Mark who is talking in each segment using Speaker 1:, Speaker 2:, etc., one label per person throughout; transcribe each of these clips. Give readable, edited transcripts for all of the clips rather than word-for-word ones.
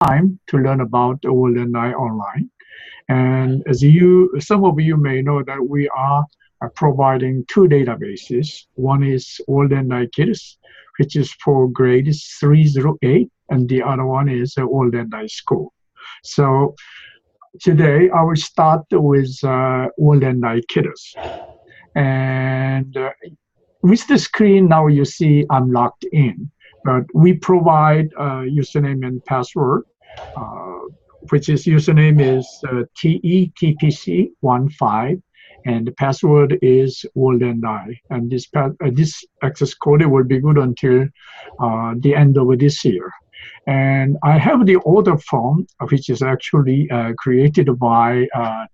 Speaker 1: time to learn about Golden Eye Online. And some of you may know that we are providing two databases. One is Golden Eye Kids, which is for grades 3 through 8, and the other one is Golden Eye School. So today I will start with Golden Eye Kids. And with the screen now you see I'm logged in, but we provide username and password, which is username is TETPC15, and the password is Golden-Eye. And this access code will be good until the end of this year. And I have the order form, which is actually created by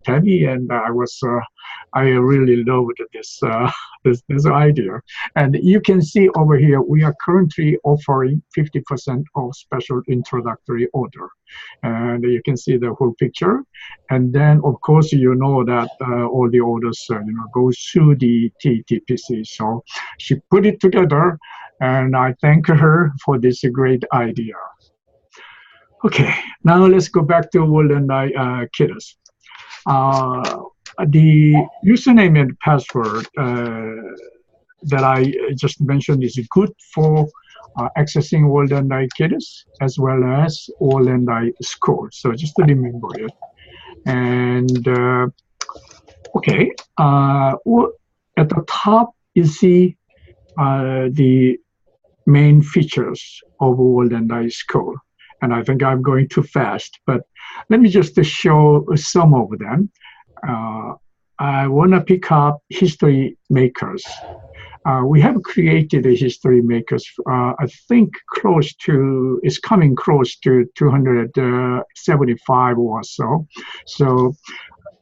Speaker 1: Debbie, and I really loved this idea. And you can see over here, we are currently offering 50% of special introductory order. And you can see the whole picture. And then, of course, you know that all the orders go through the TTPC. So she put it together, and I thank her for this great idea. Okay, now let's go back to Golden-Eye Kids. The username and password that I just mentioned is good for accessing Golden-Eye Kids as well as Golden-Eye School. So just to remember it. And okay, at the top you see the main features of Golden-Eye School. And I think I'm going too fast, but let me just show some of them. I want to pick up history makers. We have created a history makers, I think it's coming close to 275 or so. So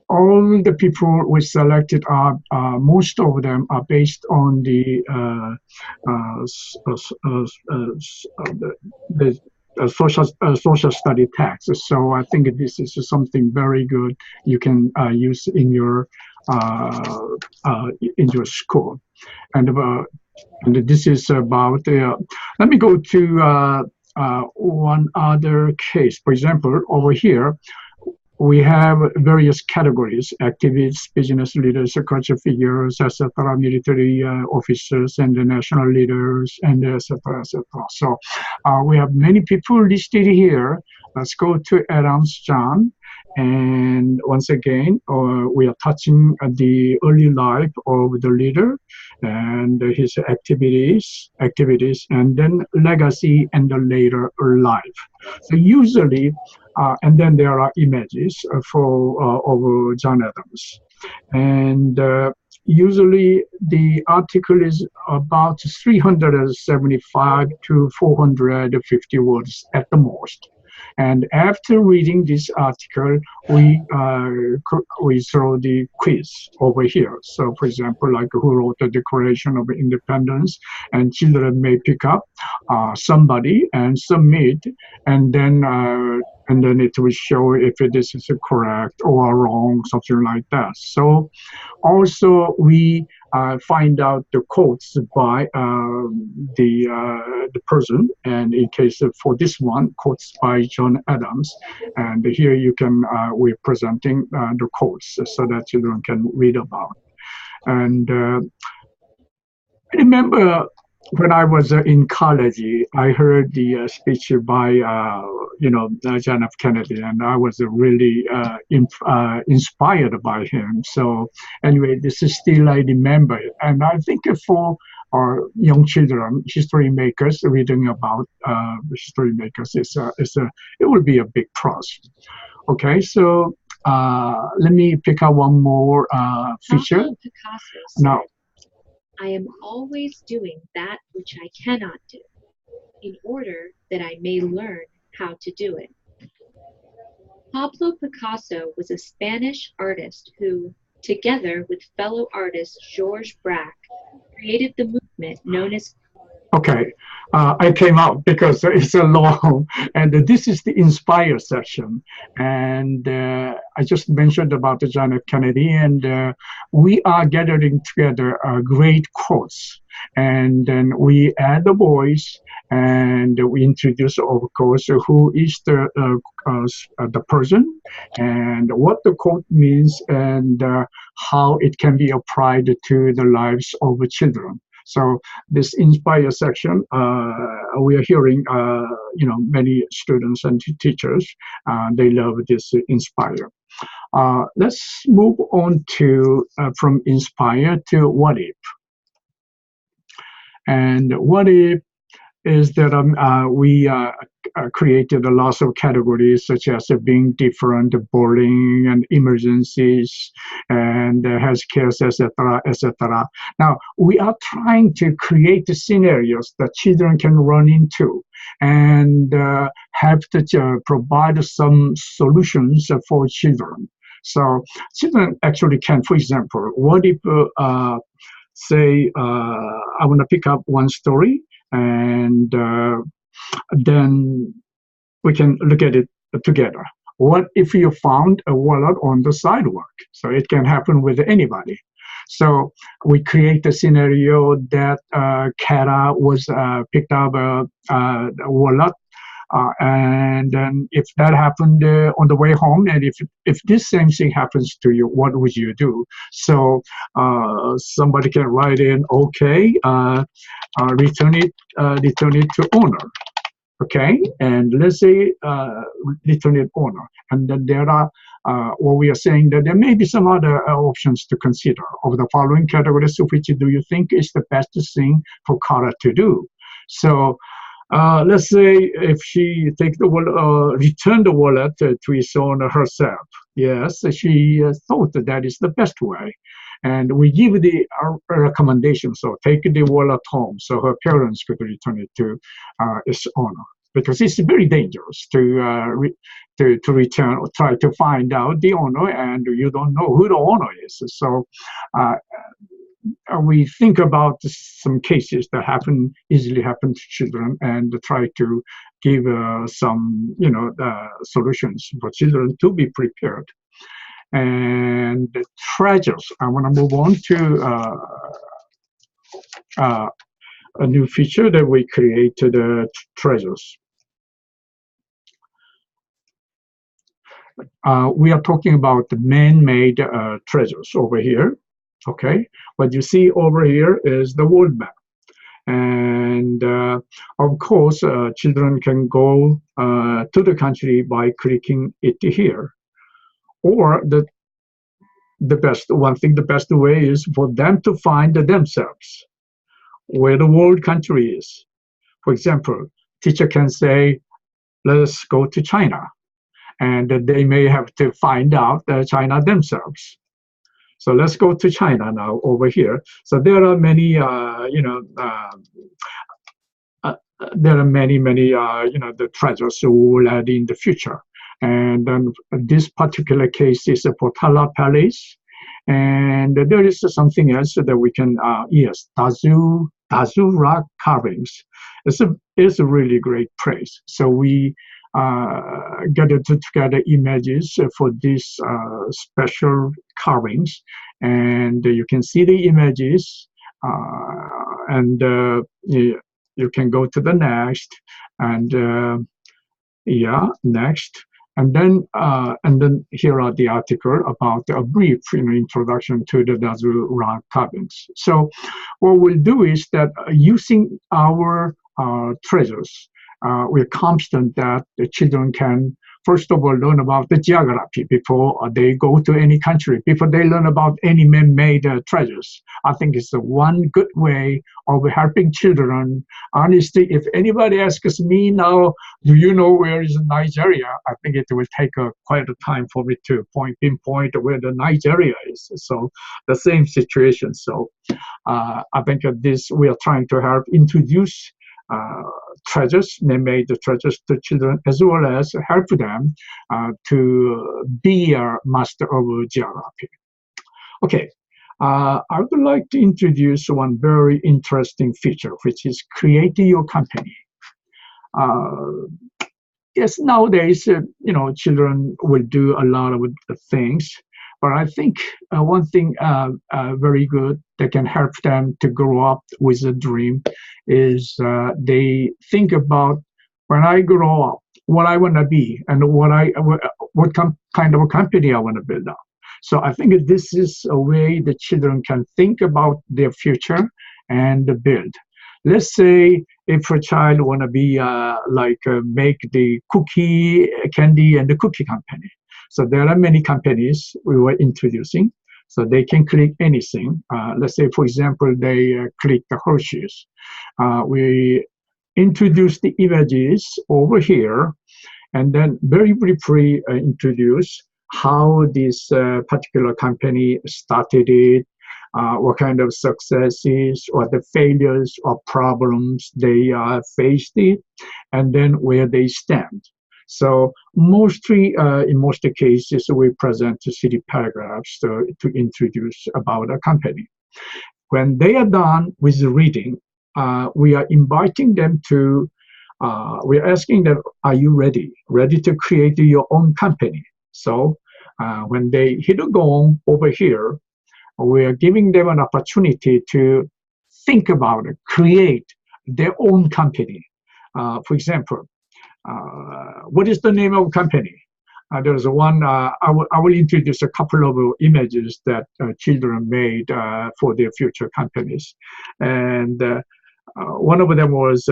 Speaker 1: all the people we selected are, most of them are based on the social study text. So I think this is something very good you can use in your school. And this is about. Let me go to one other case. For example, over here, we have various categories: activists, business leaders, culture figures, etc., military officers, and the national leaders, and etc., etc. So we have many people listed here. Let's go to Adams John. And once again, we are touching the early life of the leader and his activities, and then legacy and the later life. So usually, and then there are images of John Adams. And usually the article is about 375 to 450 words at the most. And after reading this article, we throw the quiz over here. So, for example, like who wrote the Declaration of Independence, and children may pick up somebody and submit, and then it will show if this is correct or wrong, something like that. So, also we find out the quotes by the person, and in case for this one, quotes by John Adams. And here you can we're presenting the quotes so that children can read about. And I remember when I was in college, I heard the speech by John F. Kennedy, and I was really inspired by him. So anyway, this is still I remember it, and I think for our young children, history makers, reading about history makers it will be a big plus. Okay, so let me pick up one more feature. Now.
Speaker 2: I am always doing that which I cannot do, in order that I may learn how to do it. Pablo Picasso was a Spanish artist who, together with fellow artist Georges Braque, created the movement known as.
Speaker 1: Okay, I came out because it's a long, and this is the Inspire section. And I just mentioned about the John F. Kennedy, and we are gathering together great quotes. And then we add the voice, and we introduce, of course, who is the person, and what the quote means, and how it can be applied to the lives of children. So this Inspire section, we are hearing, many students and teachers, they love this Inspire. Let's move on to from Inspire to What If. And what if is that we created a lot of categories such as being different, bullying, and emergencies, and healthcare, etc., etc. Now, we are trying to create scenarios that children can run into and have to provide some solutions for children. So children actually can, for example, what if, say, I want to pick up one story, and then we can look at it together. What if you found a wallet on the sidewalk? So it can happen with anybody. So we create a scenario that Kara was picked up a wallet, and then if that happened on the way home, and if this same thing happens to you, what would you do? So somebody can write in, okay, return it to owner. Okay, and let's say return it owner, and then there are what we are saying that there may be some other options to consider. Of the following categories, which do you think is the best thing for Kara to do? So let's say if she take the wallet, return the wallet to its owner herself. Yes, she thought that is the best way. And we give the recommendation, so take the wallet home so her parents could return it to its owner. Because it's very dangerous to return or try to find out the owner, and you don't know who the owner is. So we think about some cases that easily happen to children, and try to give some solutions for children to be prepared. And the treasures, I want to move on to a new feature that we created, treasures. We are talking about the man-made treasures over here. Okay, what you see over here is the world map. And of course, children can go to the country by clicking it here. Or the best way is for them to find themselves where the world country is. For example, teacher can say, let's go to China. And they may have to find out China themselves. So let's go to China now over here. So there are many, there are many, the treasures we will add in the future. And then this particular case is a Potala Palace. And there is something else that we can, yes, Dazu rock carvings. It's a really great place. So we gathered together images for these special carvings, and you can see the images, and you can go to the next, and yeah, next. And then here are the article about a brief introduction to the Dazu rock carvings. So what we'll do is that using our treasures, we're confident that the children can, first of all, learn about the geography before they go to any country, before they learn about any man-made treasures. I think it's one good way of helping children. Honestly, if anybody asks me now, do you know where is Nigeria? I think it will take quite a time for me to pinpoint where the Nigeria is. So the same situation. So I think this we are trying to help introduce treasures, man-made treasures to children, as well as help them to be a master of geography. Okay, I would like to introduce one very interesting feature, which is creating your company. Uh, yes, nowadays, children will do a lot of things, but I think one thing very good that can help them to grow up with a dream is they think about when I grow up, what I want to be and what kind of a company I want to build up. So I think this is a way that children can think about their future and build. Let's say if a child want to be make the cookie candy and the cookie company. So there are many companies we were introducing. So they can click anything. Let's say, for example, they click the Hershey's. We introduce the images over here, and then very briefly introduce how this particular company started it, what kind of successes or the failures or problems they faced it, and then where they stand. So mostly, in most cases, we present city paragraphs to introduce about a company. When they are done with reading, we are inviting them to, we're asking them, are you ready? Ready to create your own company? So when they hit a gong over here, we are giving them an opportunity to think about it, create their own company. For example, what is the name of the company? There's one, I will introduce a couple of images that children made for their future companies. And one of them was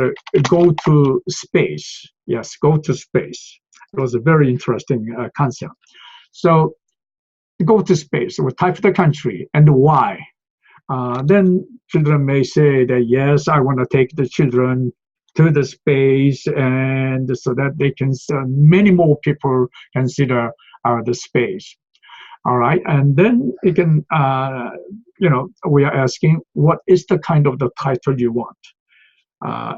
Speaker 1: go to space. Yes, go to space. It was a very interesting concept. So go to space, we type the country and why. Then children may say that, yes, I want to take the children to the space, and so that they can, many more people consider the space. All right, and then you can, we are asking, what is the kind of the title you want?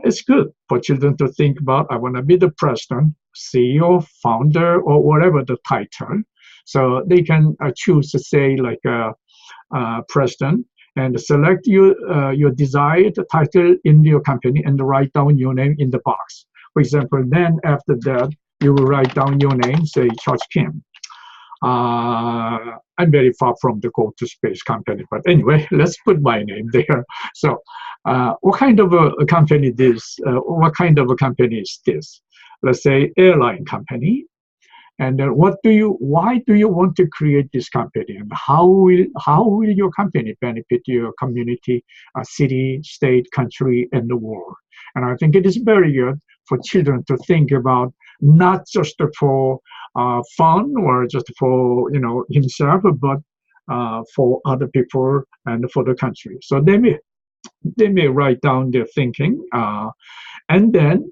Speaker 1: It's good for children to think about, I want to be the president, CEO, founder, or whatever the title. So they can choose to say like president and select your desired title in your company and write down your name in the box. For example, then after that, you will write down your name, say George Kim. I'm very far from the Go to Space company, but anyway, let's put my name there. So what kind of a company this? What kind of a company is this? Let's say airline company. And why do you want to create this company? And how will your company benefit your community, city, state, country, and the world? And I think it is very good for children to think about, not just for fun or just for himself, but for other people and for the country. So they may write down their thinking, and then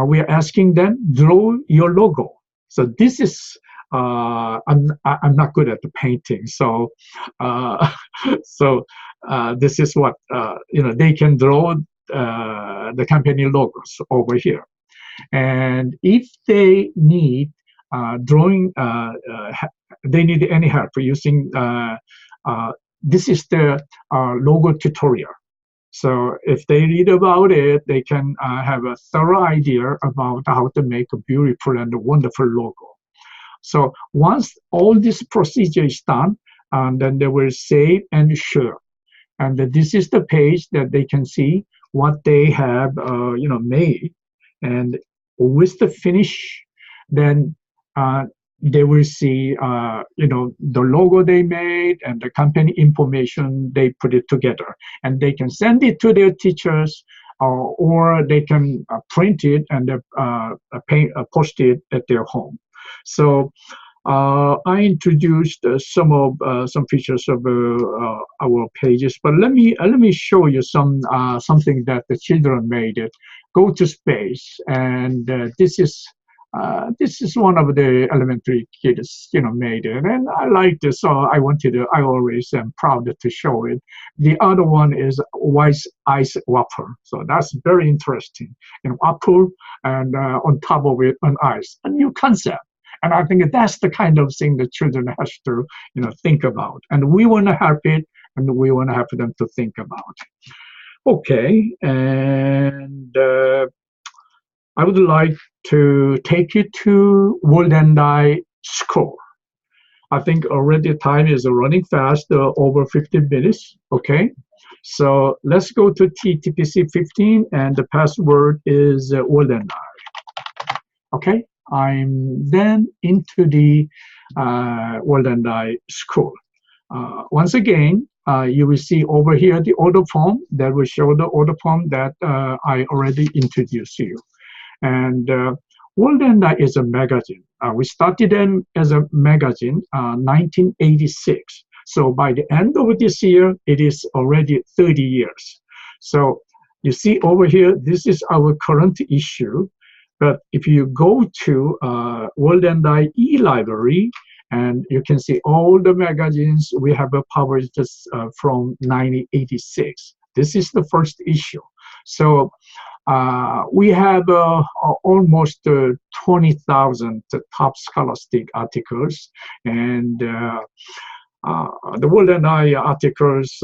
Speaker 1: we are asking them, draw your logo. So this is I'm not good at the painting, so this is what they can draw the company logos over here, and if they need drawing, they need any help using this is the logo tutorial. So if they read about it, they can have a thorough idea about how to make a beautiful and wonderful logo. So once all this procedure is done, then they will save and share. And this is the page that they can see what they have made. And with the finish, then they will see the logo they made and the company information they put it together, and they can send it to their teachers, or they can print it and post it at their home. So I introduced some features of our pages, but let me show you something that the children made it. Go to space, and this is one of the elementary kids, made it, and I liked it, so I always am proud to show it. The other one is white ice waffle, so that's very interesting. Waffle, and on top of it, an ice, a new concept. And I think that's the kind of thing that children has to, think about. And we want to help it and we want to have them to think about. Okay, and I would like to take you to World and I School. I think already time is running fast, over 15 minutes. Okay, so let's go to TTPC 15, and the password is World and I. Okay, I'm then into the World and I School. Once again, you will see over here the order form that will show the order form that I already introduced you. And World and I is a magazine. We started them as a magazine 1986. So by the end of this year, it is already 30 years. So you see over here, this is our current issue. But if you go to World and I e-library, and you can see all the magazines we have published from 1986. This is the first issue. So we have almost 20,000 top scholastic articles, and the World and I articles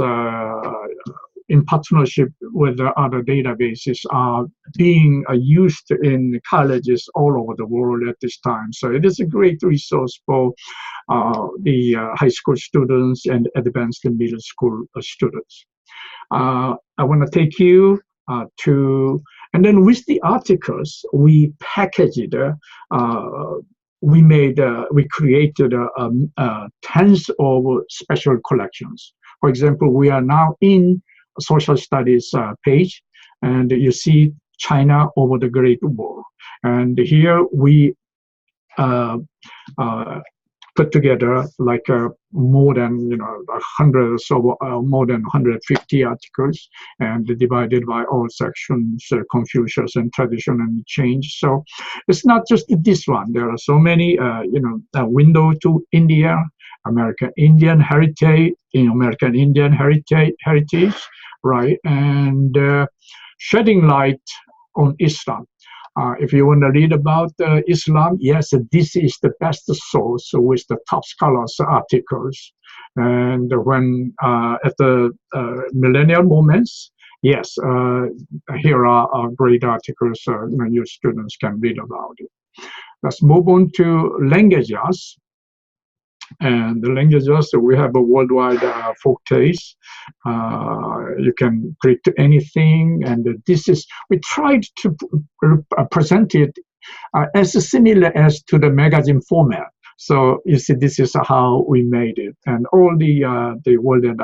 Speaker 1: in partnership with the other databases are being used in colleges all over the world at this time. So it is a great resource for the high school students and advanced middle school students. I want to take you to, and then with the articles, we packaged it. We created tens of special collections. For example, we are now in social studies page, and you see China over the Great Wall. And here we put together like more than hundreds of more than 150 articles, and divided by all sections: Confucius and tradition and change. So it's not just this one. There are so many. Window to India, American Indian heritage, American Indian heritage, right? And shedding light on Islam. If you want to read about Islam, yes, this is the best source with the top scholars articles. And when at the millennial moments, yes, here are great articles your students can read about it. Let's move on to languages. And the languages, so we have a worldwide folk taste. You can click to anything, and this is, we tried to present it as similar as to the magazine format. So you see, this is how we made it, and all the world and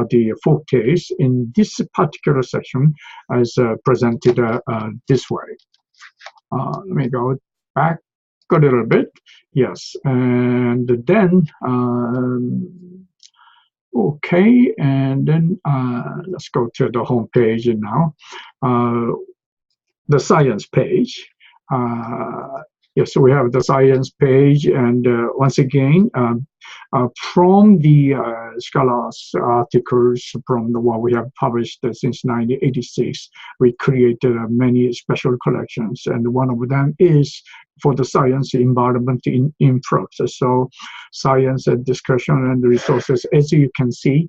Speaker 1: the folk taste in this particular section is presented this way. Let me go back a little bit. Yes, and then okay, and then let's go to the home page now. The science page. Yes, so we have the science page, and once again, from the scholars articles from what we have published since 1986, we created many special collections, and one of them is for the science environment in flux. So science and discussion and resources, as you can see,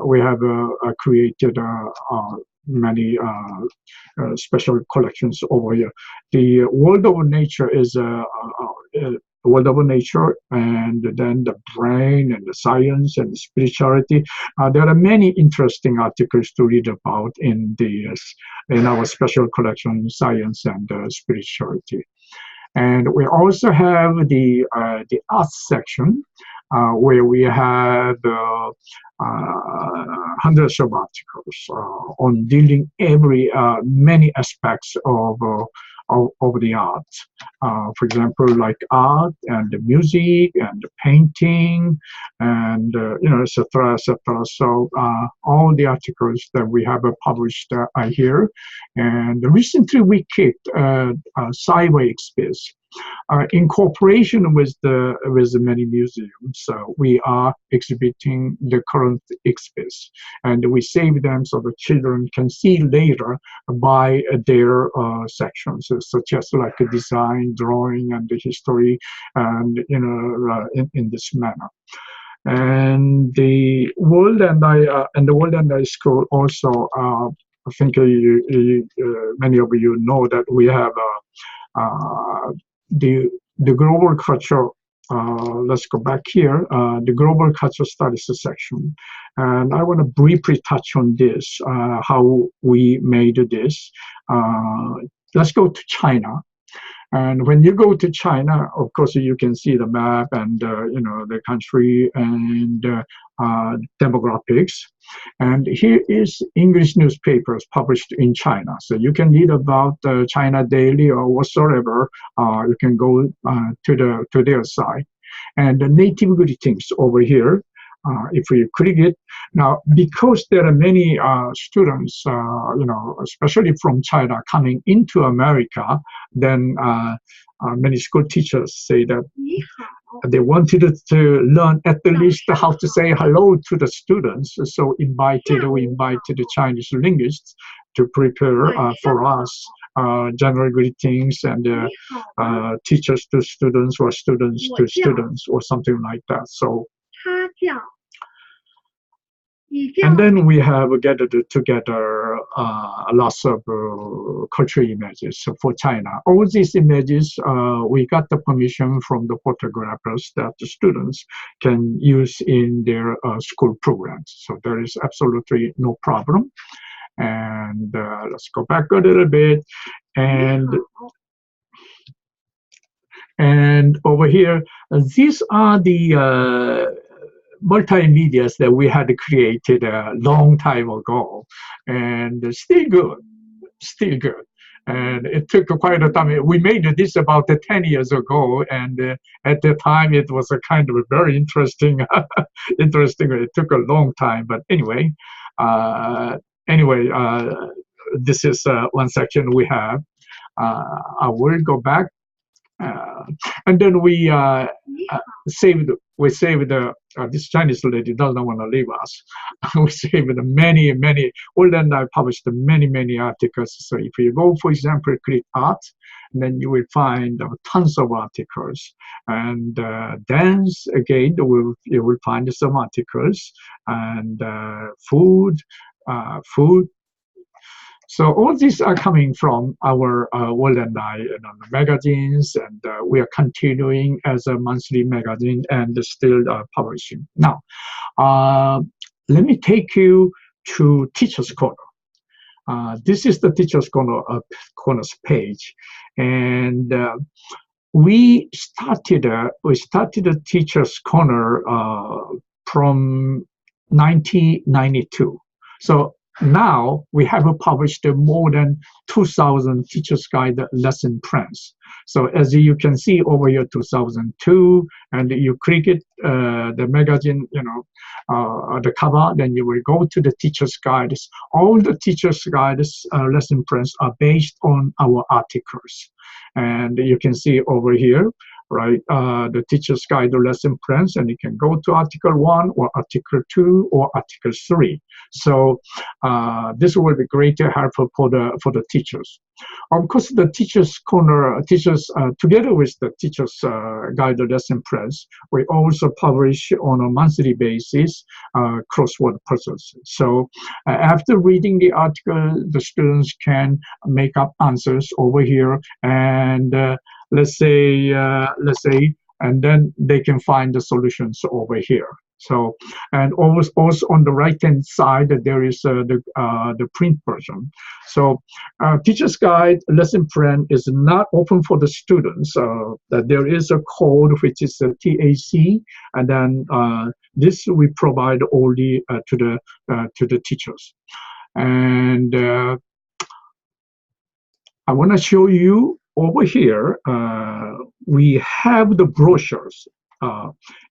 Speaker 1: we have created many special collections over here. The World of Nature is World of Nature, and then the brain and the science and the spirituality. There are many interesting articles to read about in our special collection, Science and Spirituality. And we also have the arts section, where we have hundreds of articles on dealing many aspects of the art. For example, like art and the music and the painting, and etc., etc. So all the articles that we have published are here. And recently we kicked Skyway Space. In cooperation with many museums, we are exhibiting the current exhibits, and we save them so the children can see later by their sections, such as like design, drawing, and the history, and in this manner. And the World and I School also. I think many of you know that we have the global culture. Let's go back here. The global culture studies section, and I want to briefly touch on this. How we made this. Let's go to China. And when you go to China, of course, you can see the map and the country and demographics. And here is English newspapers published in China. So you can read about China Daily or whatsoever. You can go to their site. And the native greetings over here. If we click it now, because there are many students, especially from China coming into America, then many school teachers say that they wanted to learn at the least how to say hello to the students. So we invited the Chinese linguists to prepare for us general greetings and teachers to students or students to students or something like that. So. And then we have gathered together lots of cultural images for China. All these images, we got the permission from the photographers that the students can use in their school programs. So there is absolutely no problem. And let's go back a little bit. And over here, these are the multimedias that we had created a long time ago, and still good. And it took quite a time. We made this about 10 years ago, and at the time it was a kind of a very interesting. It took a long time, but anyway, this is one section we have. I will go back. And then we saved this Chinese lady doesn't want to leave us. We saved many. Well, then I published many articles. So if you go, for example, click art, then you will find tons of articles. And dance, again, you will find some articles. And food. So all these are coming from our World and I magazines, and we are continuing as a monthly magazine and still publishing. Now, let me take you to Teachers Corner. This is the Teachers Corner's page, and we started a Teachers Corner from 1992. So now we have published more than 2,000 Teachers Guide lesson plans. So as you can see over here, 2002, and you click it, the magazine, the cover, then you will go to the Teachers Guides. All the Teachers Guides lesson plans are based on our articles. And you can see over here, right, the Teacher's Guide lesson plans, and you can go to Article 1 or Article 2 or Article 3. So this will be greatly helpful for the teachers. Of course, the Teachers Corner, together with the Teacher's Guide lesson plans, we also publish on a monthly basis crossword puzzles. So after reading the article, the students can make up answers over here, and let's say, and then they can find the solutions over here. So, and also on the right-hand side, there is the print version. So, Teacher's Guide lesson plan is not open for the students. That there is a code which is a TAC, and then this we provide only to the teachers. And I want to show you over here. We have the brochures.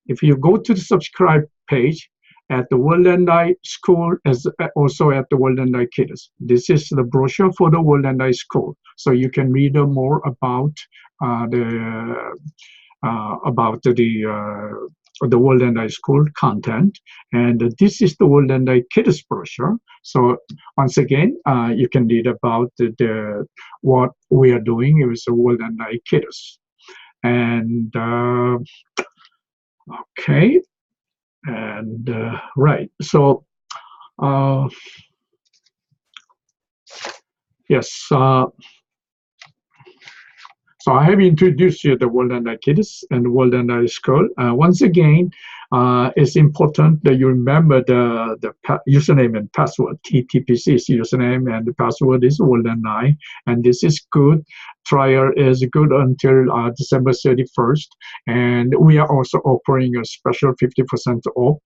Speaker 1: If you go to the subscribe page at the World and I School, as also at the World and I Kids, this is the brochure for the World and I School. So you can read more about the World and I School content, and this is the World and I Kids brochure. So once again, you can read about what we are doing with the World and I Kids. And okay, And right, so yes, so I have introduced you the World and I Kids and World and I School. Once again, it's important that you remember the username and password. TTPC is username and the password is World and I, and this is good. Trial is good until December 31st, and we are also offering a special 50% off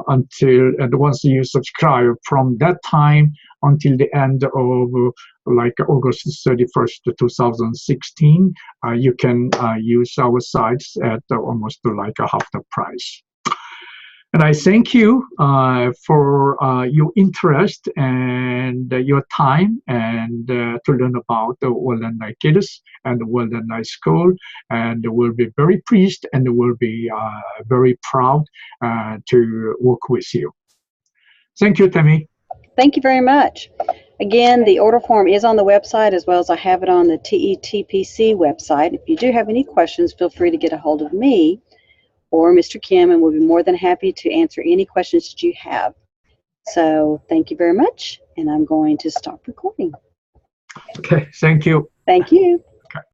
Speaker 1: until, and once you subscribe from that time until the end of like August 31st, 2016, you can use our sites at almost like a half the price. And I thank you for your interest and your time and to learn about the World and I Kids and the World and I School. And we'll be very pleased and we'll be very proud to work with you. Thank you, Tammy.
Speaker 3: Thank you very much. Again, the order form is on the website as well as I have it on the TETPC website. If you do have any questions, feel free to get a hold of me or Mr. Kim, and we'll be more than happy to answer any questions that you have. So thank you very much, and I'm going to stop recording.
Speaker 1: Okay, thank you.
Speaker 3: Thank you.